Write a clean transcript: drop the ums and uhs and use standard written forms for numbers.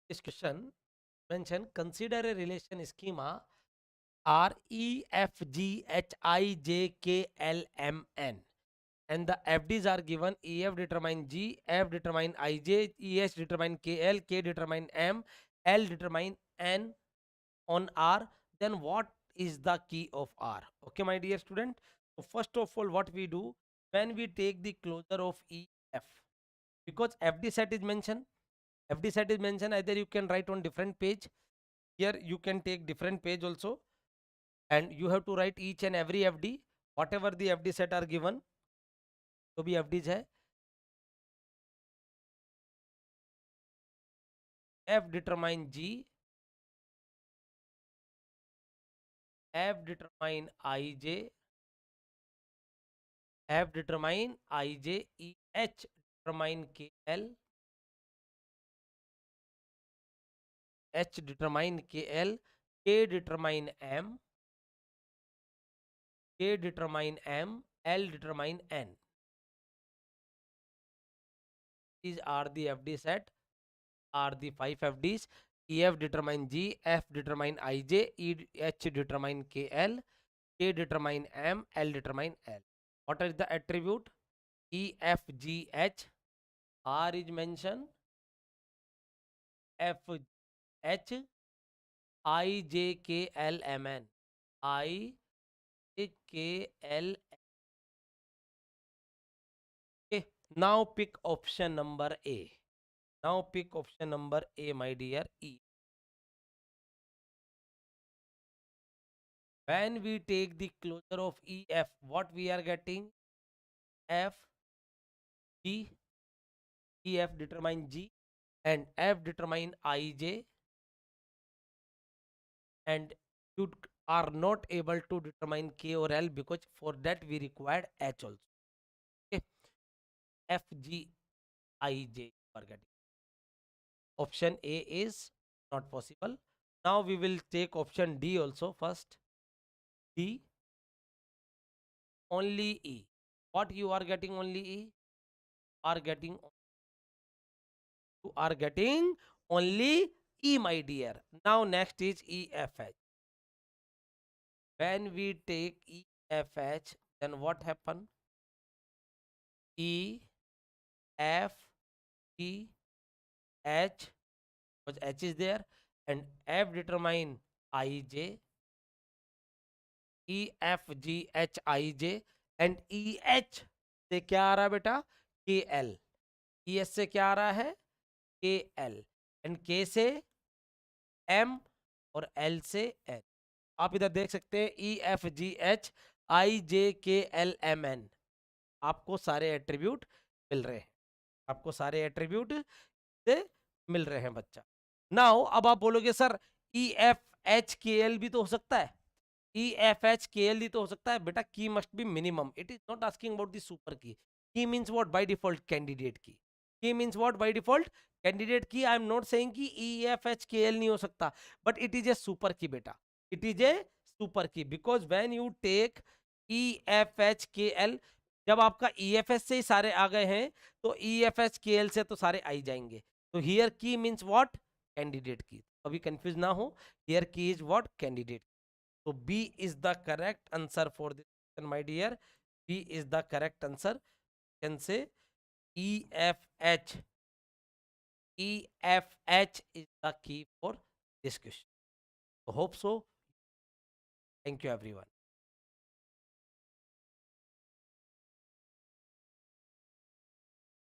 This question mention consider a relation schema R E F G H I J K L M N and the FDs are given. EF determine G, F determine IJ, EH determine KL, K determine M, L determine N on R. Then what is the key of R? Okay, my dear student. So first of all, what we do when we take the closure of EF, because FD set is mentioned. FD set is mentioned. Either you can write on different page. Here you can take different page also, and you have to write each and every FD. Whatever the FD set are given, तो भी FDs है. F determine G, F determine IJ, F determine IJ, EH determine KL, H determine KL, K determine M, K determine M, L determine N. These are the FD set, are the 5 FDs. EF determine G, F determine IJ, EH determine KL, K determine M, L determine L. What is the attribute? EFGH. R is mentioned. FH IJKLMN. IJKL. Okay. Now pick option number A. Now pick option number A, my dear. E. When we take the closure of EF, what we are getting? F, G, EF determine G, and F determine IJ, and you are not able to determine K or L because for that we required H also. Okay. F, G, I, J you are getting. Option A is not possible. Now we will take option D also first. D, only E. What you are getting only E? Are getting, you are getting only E, my dear. Now next is EFH. When we take EFH, then what happen? E, F, E, H, because H is there, and F determine IJ, EFGHIJ, and EH से क्या आ रहा है बेटा? KL. EH से क्या आ रहा है? KL. And K से M और L से N. आप इधर देख सकते हैं EFGHIJKLMN. आपको सारे एट्रीब्यूट मिल रहे हैं. आपको सारे एट्रीब्यूट से मिल रहे हैं बच्चा. नाउ अब आप बोलोगे सर EFHKL भी तो हो सकता है. EFHKL तो हो सकता है बेटा. Key must be minimum. It is not asking about the super key. Key means what? By default candidate key. Key means what? By default candidate key. I am not saying कि EFHKL नहीं हो सकता, but it is a super key बेटा. It is a super key because when you take EFHKL, जब आपका EFH से ही सारे आ गए हैं तो EFHKL से तो सारे आ ही जाएंगे. तो हियर की मीन्स व्हाट? कैंडिडेट की. अभी कंफ्यूज ना हो. हियर की is what? Candidate. So B is the correct answer for this question, my dear. B is the correct answer. You can say EFH. EFH is the key for this question. I hope so. Thank you, everyone.